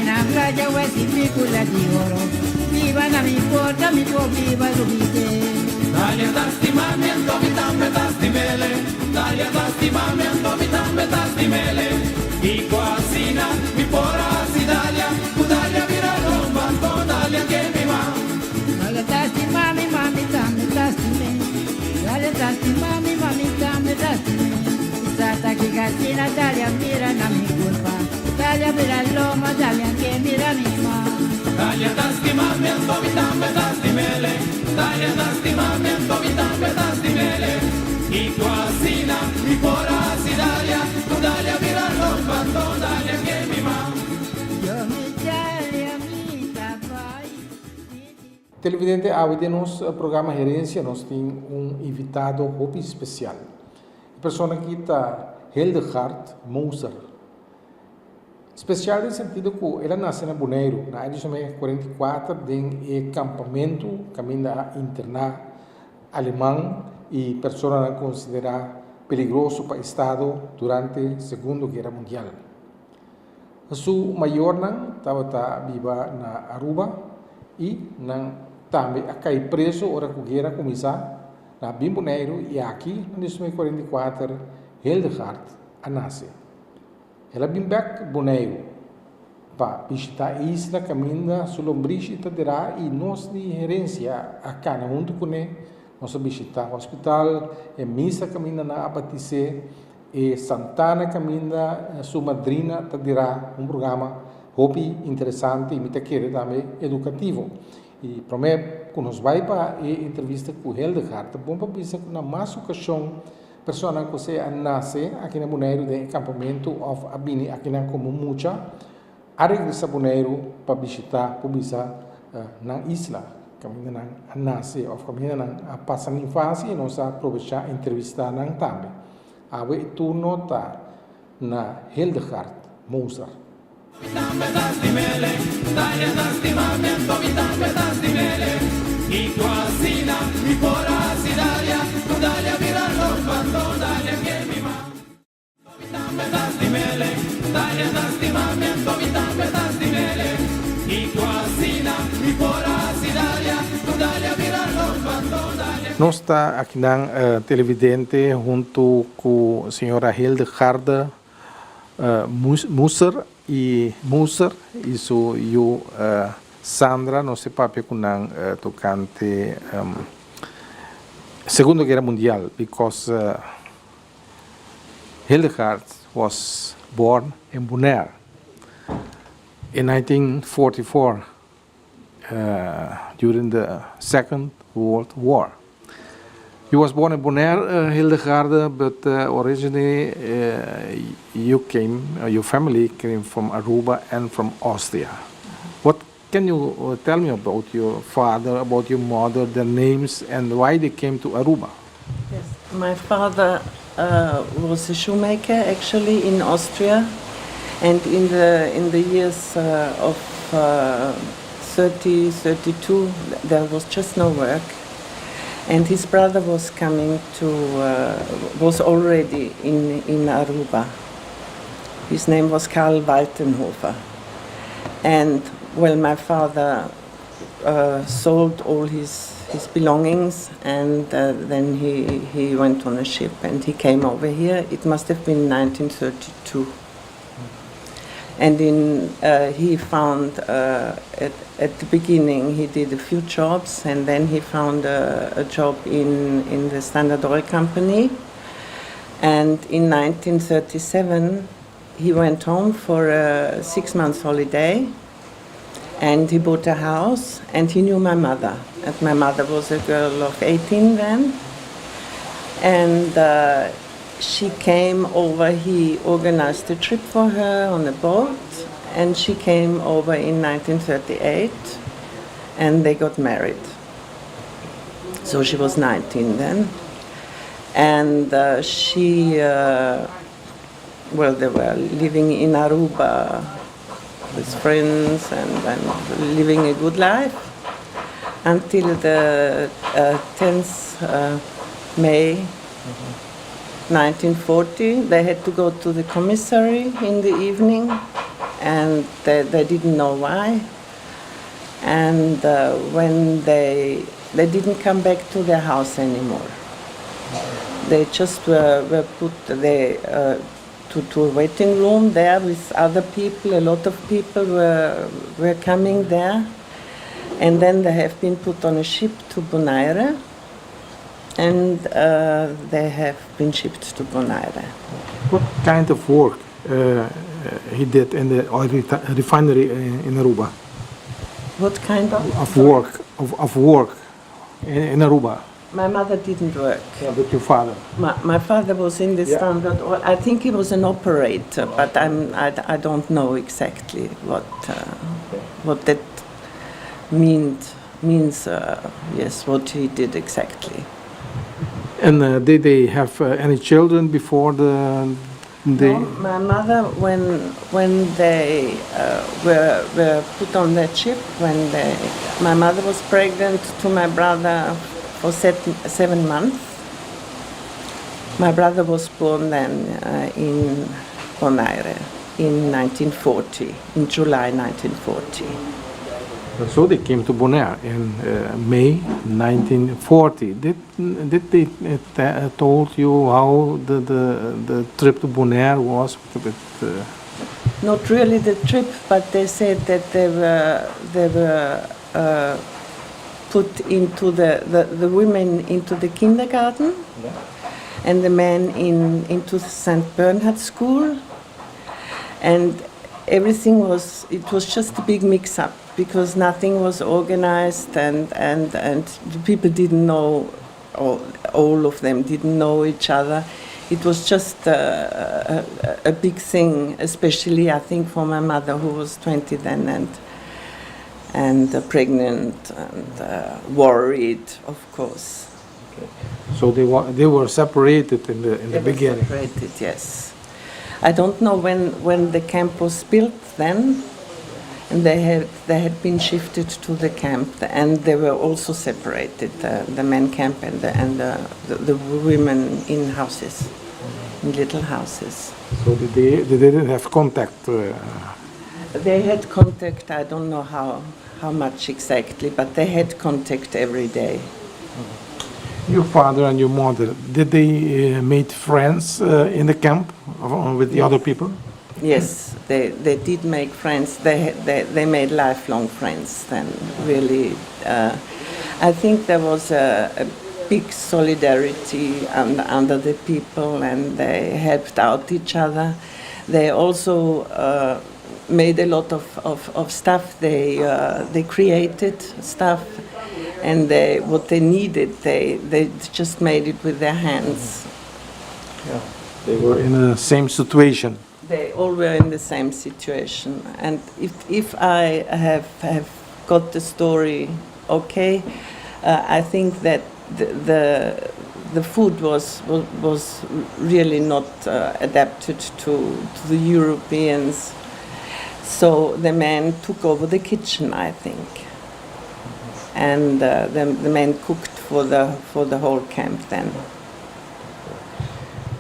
na playa o si picula di oro. Viva na mi porta, mi può viva l'ubite. Dalia tastimamiento, mi tambe tastimele. Dalia tastimamiento, mi tambe tastimele. I quasina, mi pora sidalia. Udalia vira romba, Dalia che mi va. Dalia tastimami, mami tambe tastime. Dalia tastimami, mami tambe tastime. Sata che casina, Dalia mira na mi culpa. Dalia mira l'oma, Dalia che mira mi ma. Dalia tastimamiento, mi tambe tastimele. Dalia tastimamiento, mi tambe tastimele. I quasina, mi pora sidalia. Dalia vira romba, Dalia che mi va. Yo mi Dalia mi tabai. Televidente, hoje no programa Herensia nós temos invitado muito especial. A pessoa aqui está Hildegard Moser. Especial no sentido que ela nasceu na Bonaire, na edição 44, em acampamento, caminho a internar alemão e pessoa considerada perigoso para o Estado durante a Segunda Guerra Mundial. A sua maior estava viva na Aruba e também a cair preso hora que a guerra começar na Bonaire e aqui, em 1944, Hildegard nasce. Ela vem para Bonaire para visitar a isla, caminha sul lombrice e nós de Herensia, acá na junto com ele, nós visitar o hospital, e missa caminha na Abatice, e Santana caminha sua madrina terá programa hobby interessante e muito querido também educativo. E prometo que nós vai para a entrevista com Hildegard, bom para pensar que na mais ocasião pessoa que você nasce aqui na Bonaire de acampamento of Abini aqui na como mucha a regressa Bonaire para visitar na isla caminho na nasce of caminho na passar a infância e nós aproveitar entrevistar na também a ver turno tá na Hildegard Moser. I quasina, mi pora sidalia, Dalia vira romba, Dalia che mi va. Mi tambe tastimele, Dalia tastimamiento, mi tambe tastimele. I quasina, mi pora sidalia, Dalia vira romba, Dalia. Nós está aqui na televidente junto com a senhora Hildegard Moser e sua Sandra, não se pape com tocante Segunda Guerra Mundial, because Hildegard was born in Bonaire in 1944 during the Second World War. You was born in Bonaire, Hildegard, but originally your family came from Aruba and from Austria. What can you tell me about your father, about your mother, their names, and why they came to Aruba? Yes, my father was a shoemaker actually in Austria, and in the years of 32 there was just no work, and his brother was coming to was already in Aruba. His name was Karl Waltenhofer, and well, my father sold all his belongings, and then he went on a ship and he came over here. It must have been 1932. And he found, at the beginning, he did a few jobs, and then he found a job in the Standard Oil Company. And in 1937, he went home for a 6 months holiday. And he bought a house, and he knew my mother. And my mother was a girl of 18 then. And she came over, he organized a trip for her on a boat, and she came over in 1938, and they got married. So she was 19 then. And they were living in Aruba with friends and living a good life until the 10th May 1940. They had to go to the commissary in the evening, and they didn't know why. And when they didn't come back to their house anymore. They just were put there to a waiting room there with other people. A lot of people were coming there. And then they have been put on a ship to Bonaire. And they have been shipped to Bonaire. What kind of work he did in the oil refinery in Aruba? What kind of? Of work in Aruba? My mother didn't work. Yeah, but your father? My father was in the standard oil. I think he was an operator, but I don't know exactly what that means. Yes, what he did exactly. And did they have any children before the? No, my mother, when they were put on that ship, my mother was pregnant to my brother for 7 months. My brother was born then in Bonaire in 1940, in July 1940. So they came to Bonaire in May 1940. Did they told you how the trip to Bonaire was? Not really the trip, but they said that they were put into the women into the kindergarten, and the men into St. Bernhard school, and everything was just a big mix-up because nothing was organized, and the people didn't know, all of them didn't know each other. It was just a big thing, especially I think for my mother, who was 20 then and pregnant and worried, of course. Okay. So they were separated in the beginning. Separated, yes. I don't know when the camp was built then, and they had been shifted to the camp, and they were also separated, the men camp and the women in houses, in little houses. So they didn't have contact? They had contact, I don't know how much exactly, but they had contact every day. Your father and your mother, did they made friends in the camp with the other people? Yes, they did make friends. They made lifelong friends then, really. I think there was a big solidarity under the people, and they helped out each other. They also made a lot of stuff. They created stuff, and what they needed, they just made it with their hands. Yeah. They were in the same situation. They all were in the same situation. And if I have got the story okay, I think that the food was really not adapted to the Europeans. So the men took over the kitchen, I think, and the men cooked for the whole camp then.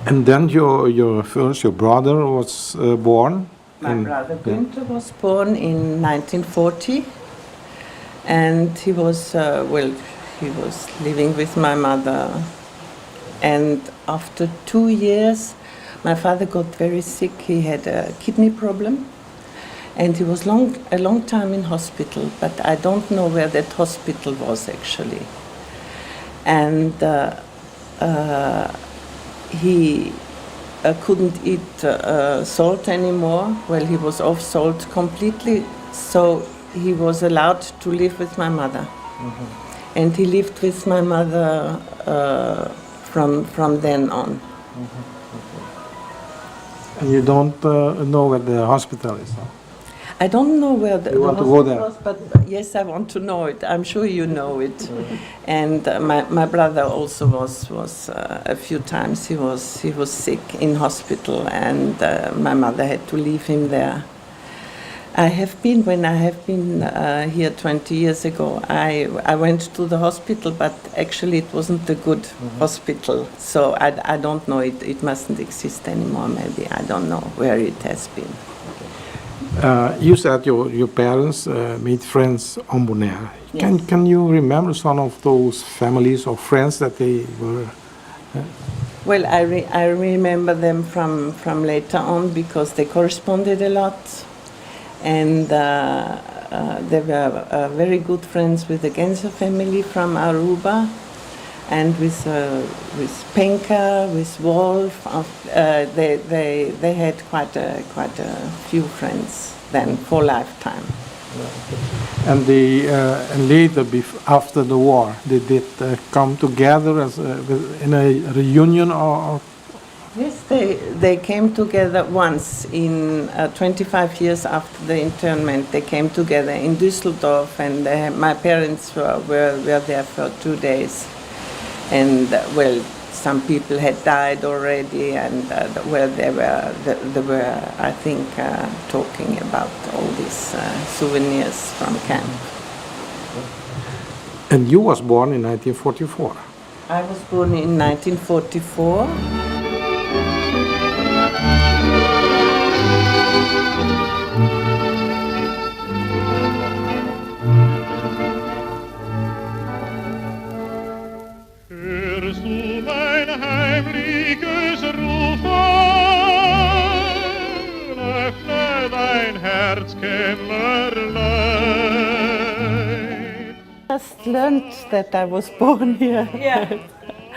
And then your brother was born? My brother Günther was born in 1940, and he was living with my mother. And after 2 years, my father got very sick. He had a kidney problem, and he was a long time in hospital. But I don't know where that hospital was actually. And he couldn't eat salt anymore. Well, he was off salt completely, so he was allowed to live with my mother. Mm-hmm. And he lived with my mother from then on. Mm-hmm. And you don't know where the hospital is now? I don't know where the hospital was, but yes, I want to know it. I'm sure you know it. Mm-hmm. And my brother also was a few times. He was sick in hospital, and my mother had to leave him there. When I have been here 20 years ago, I went to the hospital, but actually it wasn't a good hospital. So I don't know, it mustn't exist anymore maybe. I don't know where it has been. You said your parents made friends on Bonaire. Yes. Can you remember some of those families or friends that they were? Well, I remember them from later on because they corresponded a lot, and they were very good friends with the Genser family from Aruba, and with Penka, with Wolf. They had quite a few friends then for lifetime. And they and later, after the war, they did come together as in a reunion or? Yes, they came together once in 25 years after the internment. They came together in Düsseldorf, and my parents were there for 2 days. And well, some people had died already, and well, they were I think talking about all these souvenirs from camp. And you was born in 1944. I was born in 1944. Hörst du mein heimliches Rufen? Öffne dein Herzkämmerlein. Just learned that I was born here. Yeah.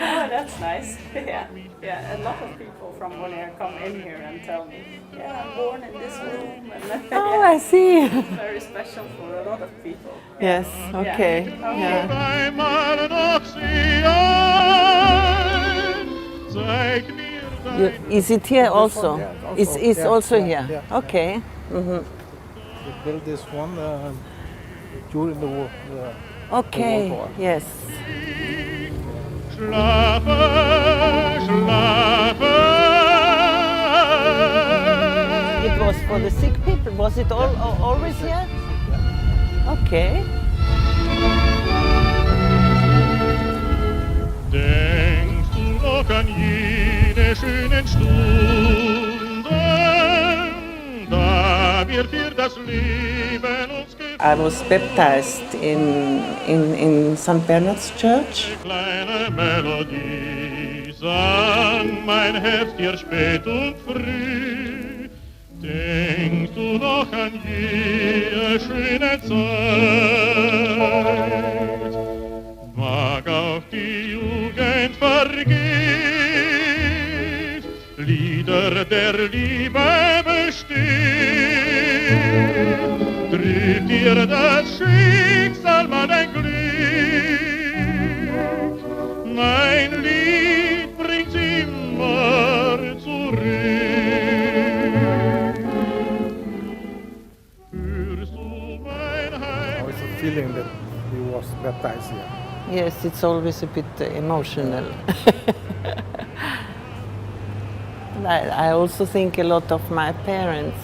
Oh, that's nice. Yeah. Yeah. A lot of people from Bonaire come in here and tell me, yeah, I'm born in this room. And Oh, I see. it's very special for a lot of people. Yes, okay. Yeah. Einmal noch sie ein, zeig mir dein Is it here also? yeah, It's also here. yeah. Okay. They built this one during the war. Okay. War. Yes. Schlafe, schlafe. It was for the sick people. Was it always here? Okay. Denkst du noch an jene schönen Stunden, da wir für das Leben uns I was baptized in St. Bernard's Church. kleine Melodie sang mein Herz dir spät und früh. Denkst du noch an jene schöne Zeit? Mag auch die Jugend vergeht, Lieder der Liebe bestehen. Trübt dir das Schicksal mal ein Glück, mein Lied bringt's immer zurück. Hörst du mein Heim? It's a feeling that he was baptized here. Yes, it's always a bit emotional. I also think a lot of my parents.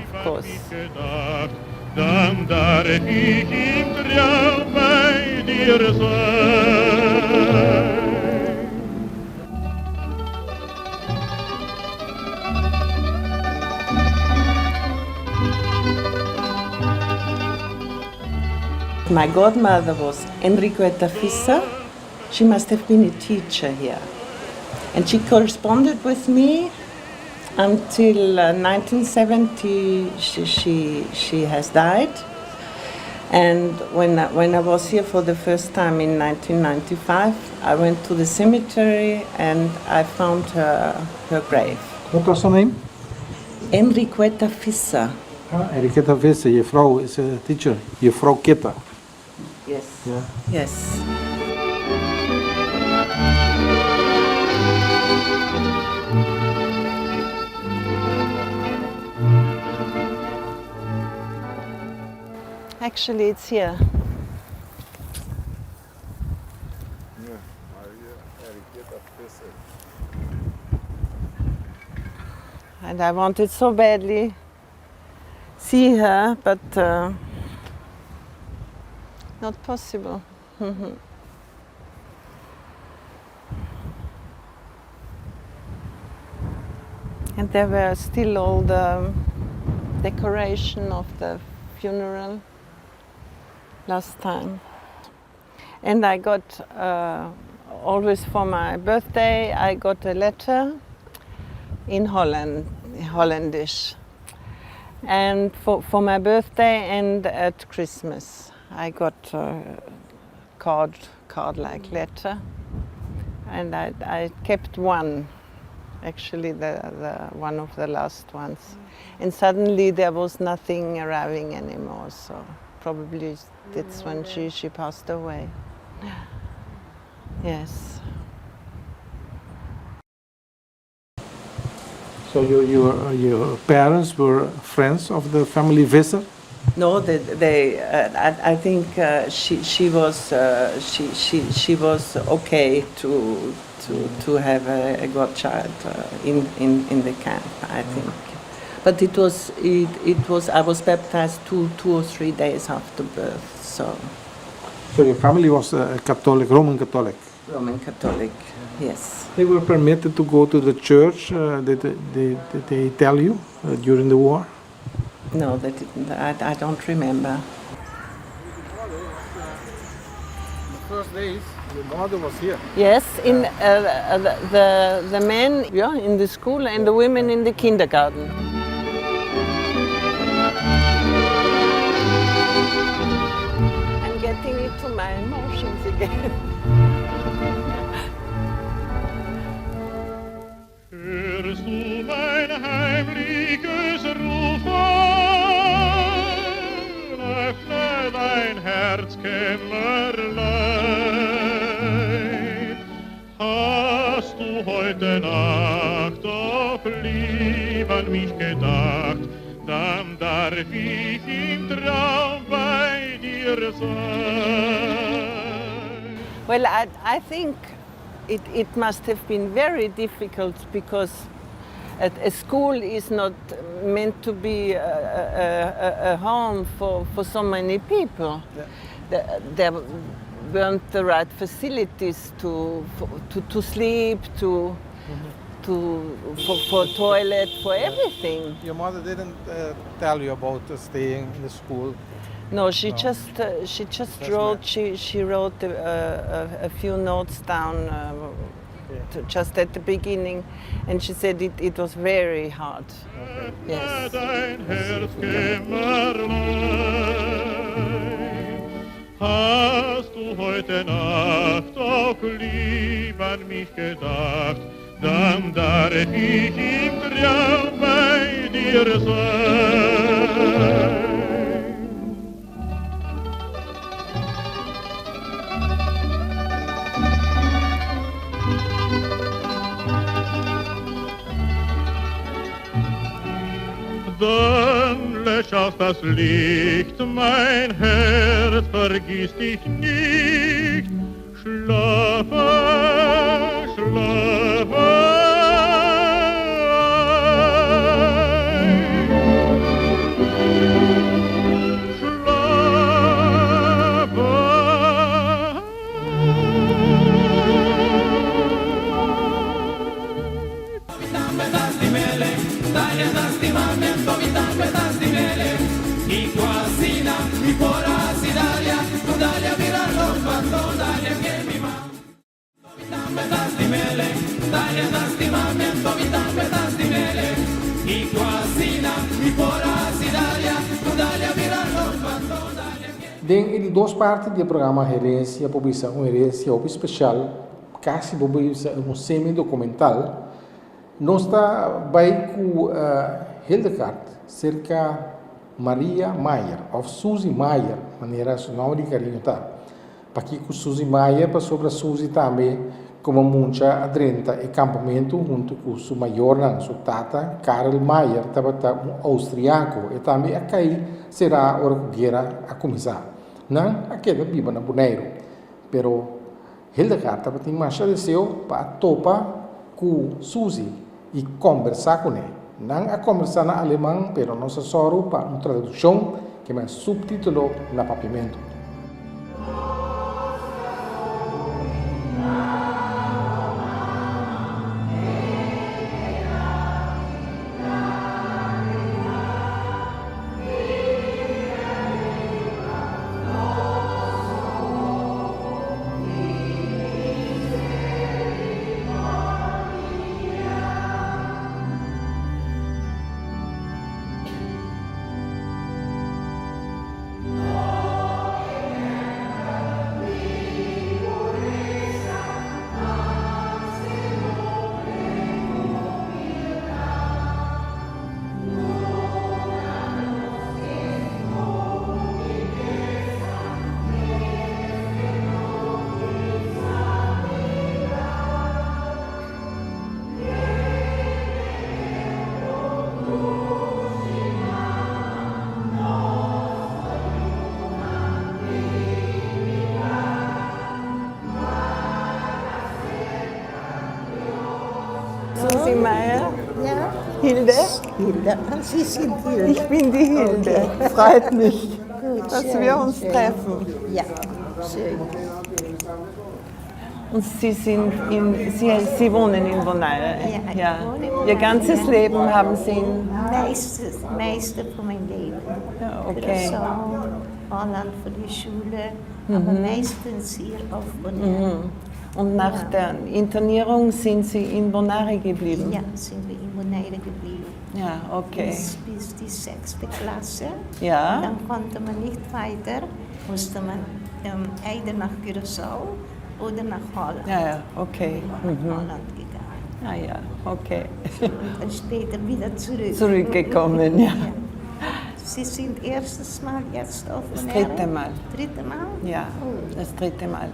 Of course. Gedacht, dann darf ich im Traum bei dir sein. My godmother was Enriqueta Fisser. She must have been a teacher here. And she corresponded with me until 1970. She has died. And when I was here for the first time in 1995, I went to the cemetery and I found her grave. What was her name? Enriqueta Fisser. Enriqueta Visse, je vrouw is a teacher. Je vrouw Kitta. Yes. Yeah. Yes. Actually, it's here. And I wanted so badly see her, but not possible. And there were still all the decoration of the funeral last time. And I got, always for my birthday, I got a letter in Hollandish. And for my birthday and at Christmas, I got a card-like letter. And I kept one, actually the one of the last ones. And suddenly there was nothing arriving anymore, so probably that's when she passed away. Yes. So your parents were friends of the family Visser? No, I think she was okay to have a godchild in the camp, I think. But it was I was baptized two or 3 days after birth, so. So your family was Catholic, Roman Catholic? Roman Catholic, yes. They were permitted to go to the church, did they tell you, during the war? No, they didn't. I don't remember. The first days, your mother was here. Yes, in the men in the school and the women in the kindergarten. I'm getting into my emotions again. Hörst du mein heimliches Rufen? Öffne dein Herzkämmerlein. Hast du heute Nacht auf lieb an mich gedacht, dann darf ich im Traum bei dir sein. Well, I think it must have been very difficult because a school is not meant to be a home for so many people. Yeah. There weren't the right facilities to sleep, for toilet, for everything. Your mother didn't tell you about staying in the school? No, she just wrote. She wrote a few notes down just at the beginning, and she said it was very hard. Okay. Yes. Hast du heute Nacht auch lieb an mich gedacht, dann darf ich im Traum bei dir sein. Dann lösch auf das Licht, mein Herz, vergiss dich nicht. Schlafe, schlafe. Em duas partes do programa Herensia, publica uma herência especial, quase publica semi-documental. Nós está bem com Hildegard, cerca Maria Maier, ou Suzy Maier, maneira seu nome de carinho tá. Para aqui com Suzy Maier, para sobre a Suzy também, como muita adrenta e acampamento, junto com o maior, sua tata, Karl Maier, estava austriaco, e também a cair será a hora que a guerra a começar. Não, aquele viva na Boneiro. Pero Hildegard estava tem marcha de seu para topar com Suzy e conversar com ele. Não a conversar na alemão, pero não se só para uma tradução que me subtitulou na papimento. Meyer. Ja, Hilde? Hilde. Und Sie sind Hilde. Ich bin die Hilde. Okay. Freut mich, Gut, dass schön, wir uns schön. treffen. Ja, schön. Und Sie wohnen in Bonaire? Ja, ich wohne in Ihr Bonaire. ganzes Leben haben Sie in... Meiste von meinem Leben. Ja, okay. Curaçao, Holland für die Schule, aber meistens hier auf Bonaire. Und nach der Internierung sind Sie in Bonaire geblieben? Ja, sind wir in Bonaire geblieben. Ja, okay. Bis die 6. Klasse. Ja. Und dann konnte man nicht weiter, musste man either nach Curaçao oder nach Holland. Ja, okay. Nach Holland gegangen. Ah ja, okay. Und dann später wieder zurück. Zurückgekommen, ja. Sie sind erstes Mal jetzt auf Das Bonaire? dritte Mal. Dritte Mal? Ja, Oh. das dritte Mal.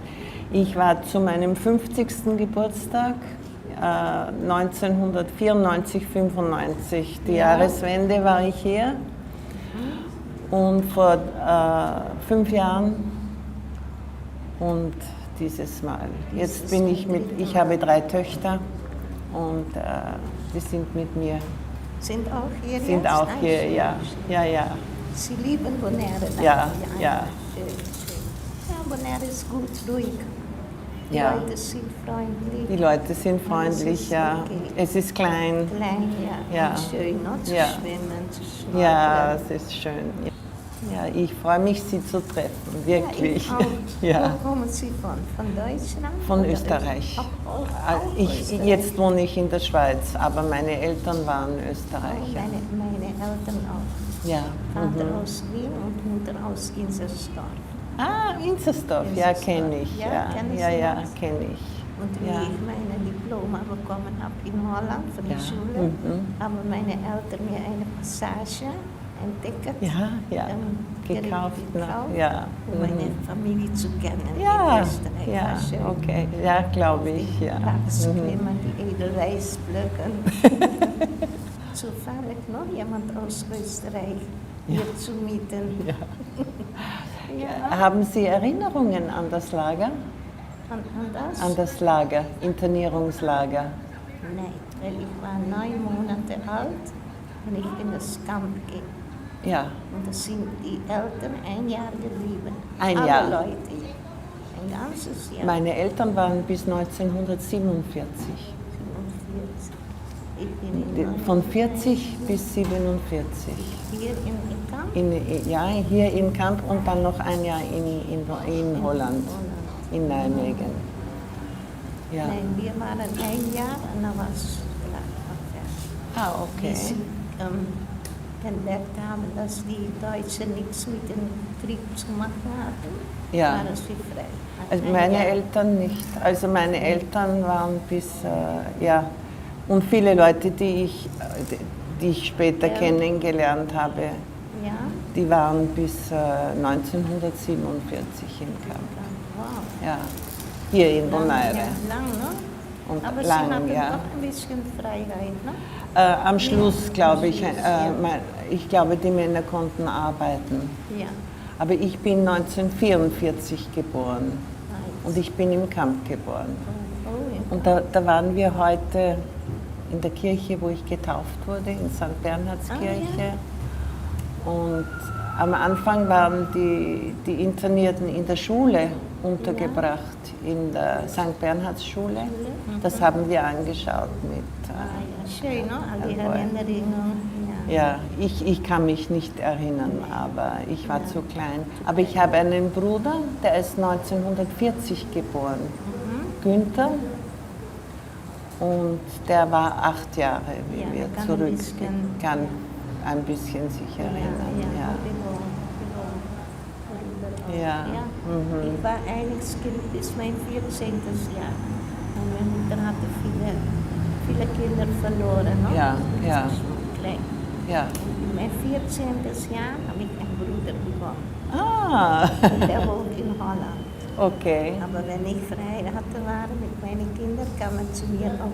Ich war zu meinem 50. Geburtstag 1994, 95. Die Jahreswende war ich hier. Und vor 5 Jahren und dieses Mal. Jetzt bin ich habe 3 Töchter und die sind mit mir. Sind auch hier Sind jetzt? auch Ah, hier, schön, ja. schön. Ja, ja. Sie lieben Bonaire? Ja, ja. Schön, schön. Ja, Bonaire ist gut, ruhig. Die Ja. Leute sind freundlich. Die Leute sind freundlich, ja. okay. Es ist klein. Klein, ja. Ja. Und schön, ne? Zu Ja. schwimmen, zu schnorcheln. Ja, es ist schön. Ja, ich freue mich, Sie zu treffen, wirklich. Ja, ich auch. Ja. Wo kommen Sie von? Von Deutschland? Von Oder Österreich. Auch Österreich. Jetzt wohne ich in der Schweiz, aber meine Eltern waren Österreicher. Meine Eltern auch. Ja. Vater aus Wien und Mutter aus Insersdorf. Ah, Inzersdorf, ja, Inzersdorf. kenne ich. Ja, Ja, kennen Sie ja, das? kenne ich. Und wie Ja. ich meine Diploma bekommen habe in Holland für die Ja, Schule, haben meine Eltern mir eine Passage, ein Ticket Ja, gekauft. Ja. um meine Familie zu kennen Ja, in Österreich. ja, War schön. okay. Ja, glaube ich, ja. Raps klimmen, die Edelweiß pflücken. Zufällig noch jemand aus Österreich hier zu mieten. Ja. Haben Sie Erinnerungen an das Lager? An das? An das Lager, Internierungslager? Nein, weil ich war 9 Monate alt und ich in das Camp ging. Ja. Und da sind die Eltern 1 Jahr geblieben. Ein Alle Jahr. Leute. Ein ganzes Jahr. Meine Eltern waren bis 1947. 47. Ich bin in Von 40 bis 47. hier im Camp. Ja, hier im Camp und dann noch ein Jahr in Holland, in Nijmegen. Ja. Nein, wir waren 1 Jahr und dann war es fertig. Ah, okay. Bis sie entdeckt haben, dass die Deutschen nichts mit dem Krieg zu machen hatten, Ja. waren sie frei. Also Ein meine Jahr. Eltern nicht. Also meine Eltern waren bis, ja, und viele Leute, die ich später kennengelernt habe, Ja, die waren bis 1947 im Camp. wow. Ja, hier in Bonaire. Ja, lang, ne? Und Aber lang, sie hatten ja. doch ein bisschen Freiheit, ne? Am Schluss, glaube ich, Schluss, ja. ich glaube, die Männer konnten arbeiten. Ja. Aber ich bin 1944 geboren Nice. und ich bin im Camp geboren. Oh, ja. Und da waren wir heute in der Kirche, wo ich getauft wurde, in St. Bernhardskirche. Und am Anfang waren die Internierten in der Schule untergebracht, in der St. Bernhards Schule. Das haben wir angeschaut mit. Ah, ja, schön, ne? All die Jawohl. Erinnerungen. Ja. Ja, ich kann mich nicht erinnern, aber ich war zu klein. Aber ich habe einen Bruder, der ist 1940 geboren, Günther. Und der war 8 Jahre, wie Ja, wir kann ein zurück bisschen- kann ein bisschen sich erinnern. Ja. Ja. Ich war einiges Kind bis mein 14. Jahr. Und meine Mutter hatte viele Kinder verloren. Ne? Ja, Das ja. war schon klein. Ja. In mein 14. Jahr habe ich einen Bruder bekommen. Ah, Und der wohnt in Holland. okay. Aber wenn ich verheiratet war mit meinen Kindern, kam man zu mir auf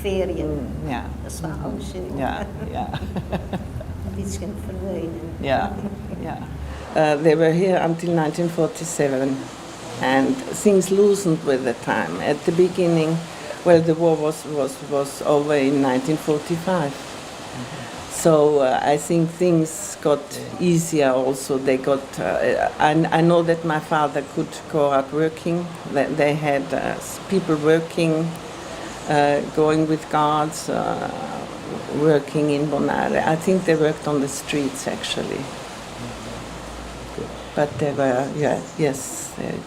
Ferien. Ja. Das war auch schön. Ja, ja. Ein bisschen verwöhnen. Yeah, yeah. They were here until 1947, and things loosened with the time. At the beginning, Well, the war was over in 1945. So I think things got easier also. They got, I know that my father could go out working. They had people working, going with guards, working in Bonaire. I think they worked on the streets actually. But they were,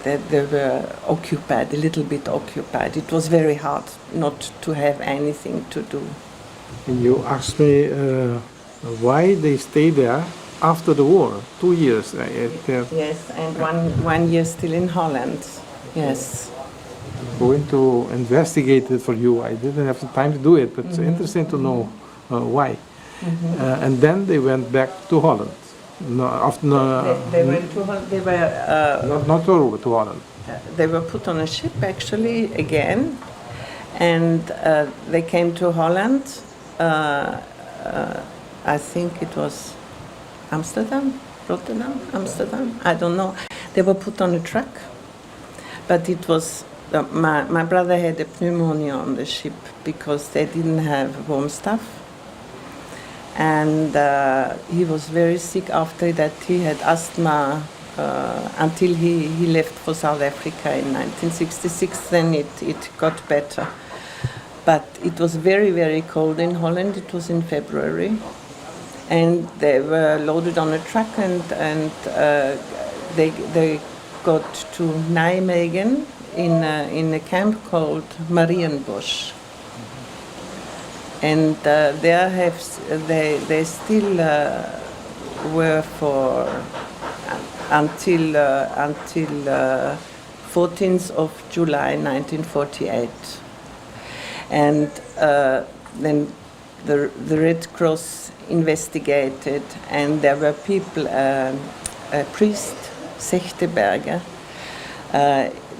they were occupied, a little bit occupied. It was very hard not to have anything to do. And you asked me why they stayed there after the war, 2 years. Yes, and one year still in Holland. Yes. Going to investigate it for you. I didn't have the time to do it, but it's interesting to know why. And then they went back to Holland. No, after, they went to Holland. They were not to Aruba, to Holland. They were put on a ship actually again, and they came to Holland. I think it was Amsterdam, Rotterdam, Amsterdam. I don't know. They were put on a truck, but it was my brother had a pneumonia on the ship because they didn't have warm stuff. And he was very sick after that. He had asthma until he left for South Africa in 1966. Then it got better. But it was very, very cold in Holland. It was in February. And they were loaded on a truck and they got to Nijmegen in a camp called Marienbosch. And there they still were for until 14th of July 1948. And then the Red Cross investigated, and there were people, a priest, Sechteberger,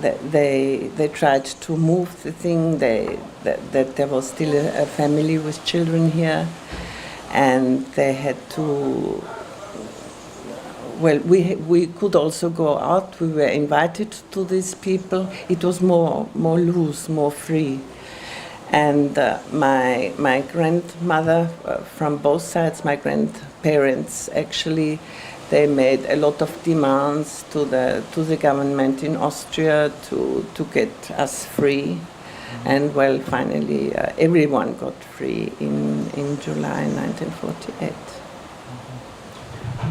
they tried to move the thing, that there was still a family with children here, and they had to, well, we could also go out. We were invited to these people. It was more loose, more free. And my grandmother, from both sides, my grandparents actually, they made a lot of demands to the government in Austria to get us free. And well, finally, everyone got free in July 1948.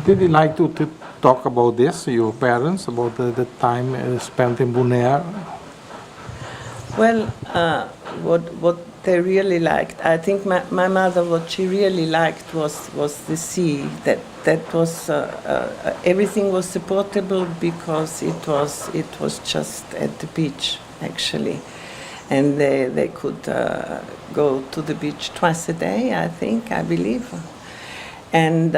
Did you like to talk about this, your parents, about the time spent in Bonaire? Well, what they really liked, I think my mother, what she really liked was the sea. That was everything was supportable because it was just at the beach actually, and they could go to the beach twice a day, I believe, and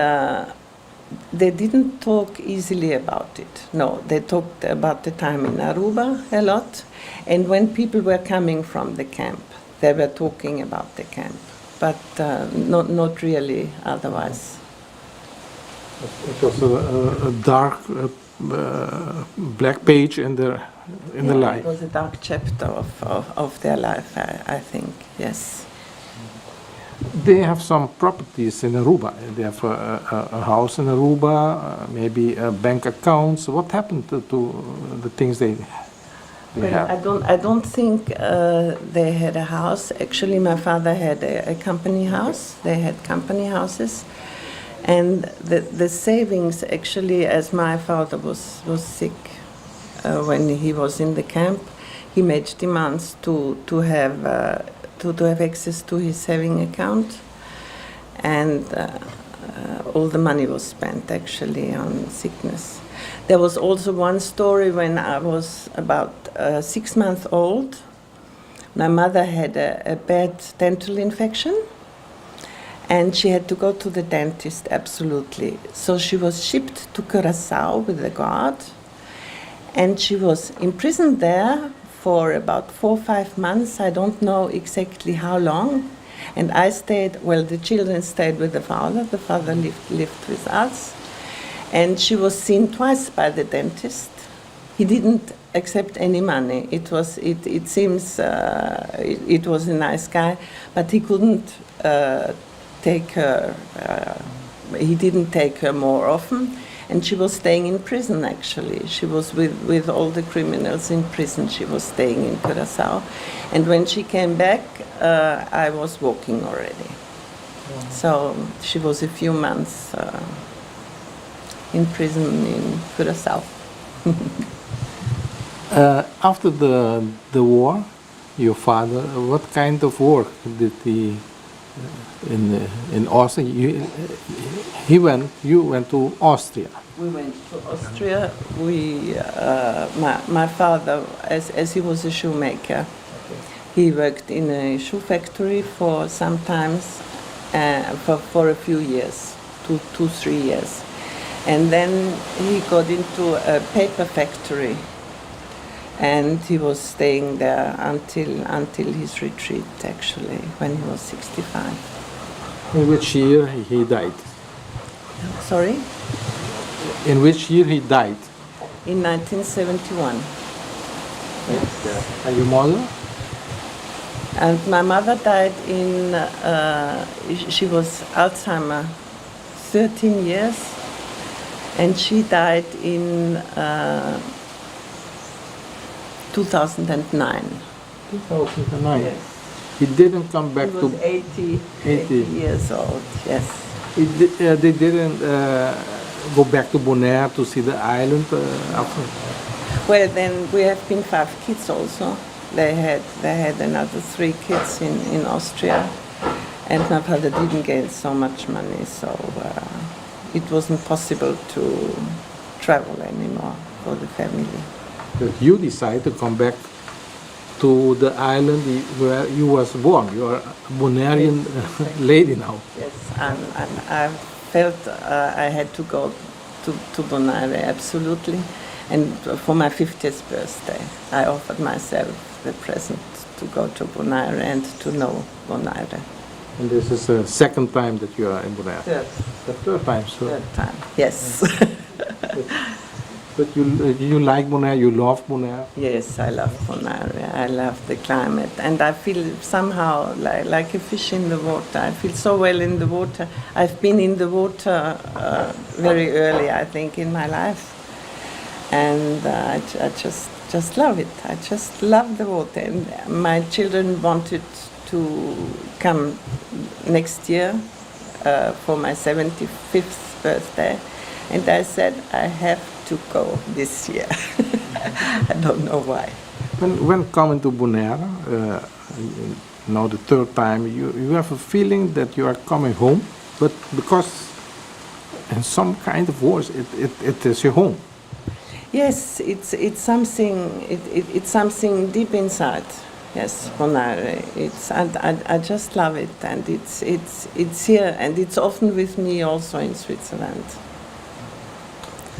they didn't talk easily about it. No, they talked about the time in Aruba a lot, and when people were coming from the camp, they were talking about the camp, but not really otherwise. It was a dark black page in the life. It was a dark chapter of their life, I think. Yes. They have some properties in Aruba. They have a house in Aruba, maybe bank accounts. What happened to the things they have? I don't think they had a house. Actually, my father had a company house. They had company houses, and the savings actually, as my father was sick when he was in the camp, he made demands to have access to his saving account, and all the money was spent actually on sickness. There was also one story when I was about 6 months old. My mother had a bad dental infection, and she had to go to the dentist absolutely. So she was shipped to Curaçao with the guard, and she was imprisoned there for about 4 or 5 months. I don't know exactly how long. And I stayed, well, the children stayed with the father. The father lived with us. And she was seen twice by the dentist. he didn't accept any money. It seems it was a nice guy, but he couldn't take her. He didn't take her more often, and she was staying in prison. Actually, she was with all the criminals in prison. She was staying in Curaçao, and when she came back, I was walking already. So she was a few months in prison in Curaçao. After the war, your father, what kind of work did he in Austria? You went to Austria. We went to Austria. My father, as he was a shoemaker, he worked in a shoe factory for sometimes for a few years, 2-3 years, and then he got into a paper factory. And he was staying there until his retreat, actually, when he was 65. In which year he died? Sorry? In which year he died? In 1971. And your mother? And my mother died in, she was Alzheimer, 13 years, and she died in 2009. 2009. Yes. He didn't come back He was to 80 years old, yes. They didn't go back to Bonaire to see the island after? Well, then we have been 5 kids also. They had another 3 kids in Austria, and my father didn't get so much money, so it wasn't possible to travel anymore for the family. But you decided to come back to the island where you was born. You are a Bonairean lady now. Yes, and I felt I had to go to Bonaire, absolutely. And for my 50th birthday, I offered myself the present to go to Bonaire and to know Bonaire. And this is the second time that you are in Bonaire? Third. The third time, so. Third time, yes. But you like Bonaire, you love Bonaire? Yes, I love Bonaire. I love the climate, and I feel somehow like a fish in the water. I feel so well in the water. I've been in the water very early, I think, in my life, and I just love it. I just love the water. And my children wanted to come next year for my 75th birthday, and I said I have to go this year. I don't know why. When coming to Bonaire, now the third time, you have a feeling that you are coming home, but because in some kind of words it is your home. Yes, it's something deep inside. Yes, Bonaire. I just love it, and it's here, and it's often with me also in Switzerland.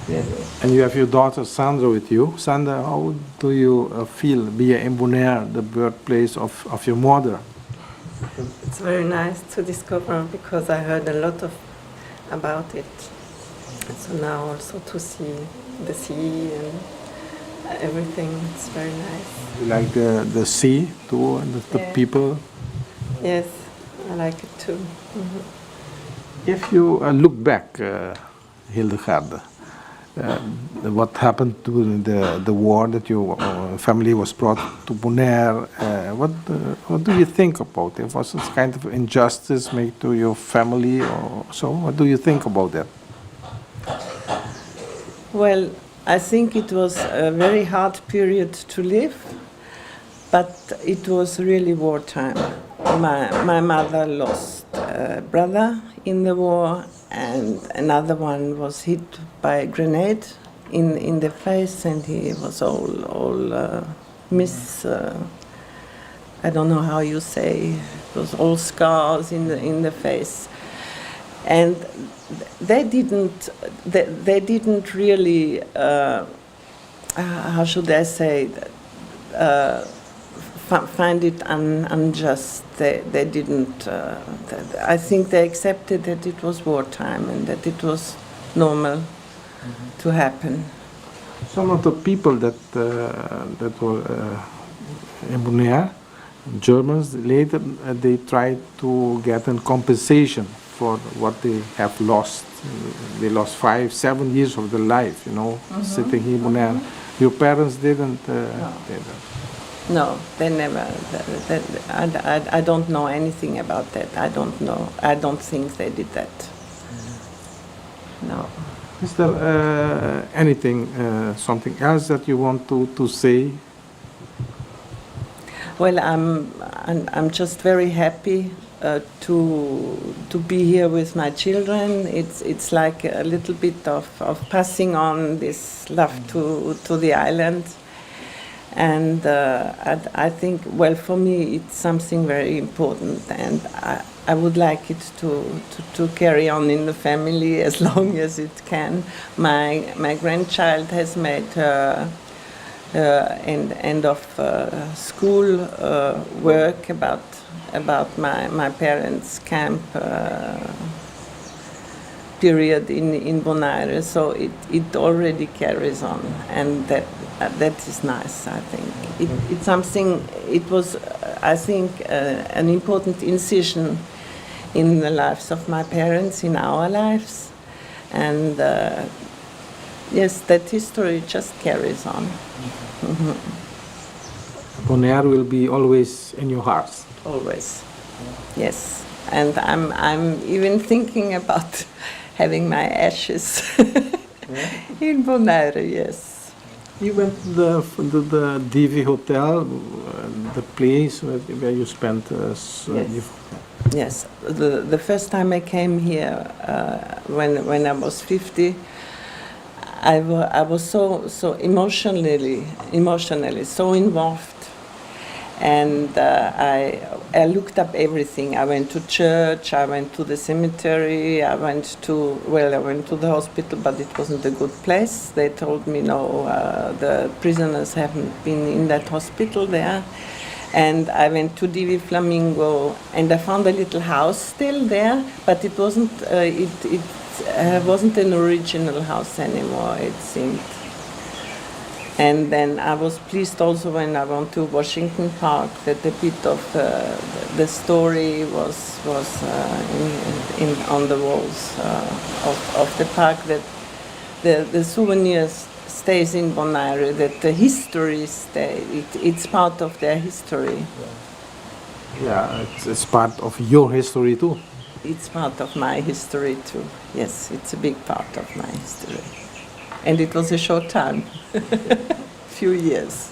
Yes. And you have your daughter Sandra with you. Sandra, how do you feel being in Bonaire, the birthplace of your mother? It's very nice to discover, because I heard a lot about it. So now also to see the sea and everything, it's very nice. You like the sea too, and the people? Yes, I like it too. Mm-hmm. If you look back, Hildegard, what happened during the war, that your family was brought to Bonaire, what do you think about it? Was this kind of injustice made to your family or so? What do you think about that? Well, I think it was a very hard period to live, but it was really wartime. My mother lost a brother in the war, and another one was hit by a grenade in the face, and he was all I don't know how you say, it was all scars in the face. And they didn't really, how should I say, find it unjust. They didn't. I think they accepted that it was wartime and that it was normal to happen. Some of the people that were in Bonaire, Germans, later they tried to get a compensation for what they have lost. They lost 5-7 years of their life, sitting here in Bonaire. Your parents didn't? No, they never. I don't know anything about that. I don't know. I don't think they did that. No. Is there anything, something else that you want to say? Well, I'm just very happy to be here with my children. It's like a little bit of passing on this love to the island. And I think, well, for me, it's something very important, and I would like it to carry on in the family as long as it can. My grandchild has made her end of school work about my parents' camp period in Bonaire, so it already carries on, and that is nice. I think it's something. It was, I think, an important incision in the lives of my parents, in our lives, and yes, that history just carries on. Mm-hmm. Bonaire will be always in your hearts. Always, yes, and I'm even thinking about having my ashes in Bonaire. Yes. You went to the DV Hotel, the place where you spent. Yes. The first time I came here, when I was 50, I was so emotionally so involved, and I looked up everything. I went to church, I went to the cemetery, I went to the hospital, but it wasn't a good place. They told me no, the prisoners haven't been in that hospital there. And I went to DV Flamingo, and I found a little house still there, but it wasn't wasn't an original house anymore, it seemed. And then I was pleased also when I went to Washington Park that a bit of the story was on the walls of the park, that the souvenirs stays in Bonaire, that the history it's part of their history. Yeah, it's part of your history too. It's part of my history too. Yes, it's a big part of my history. And it was a short time, few years.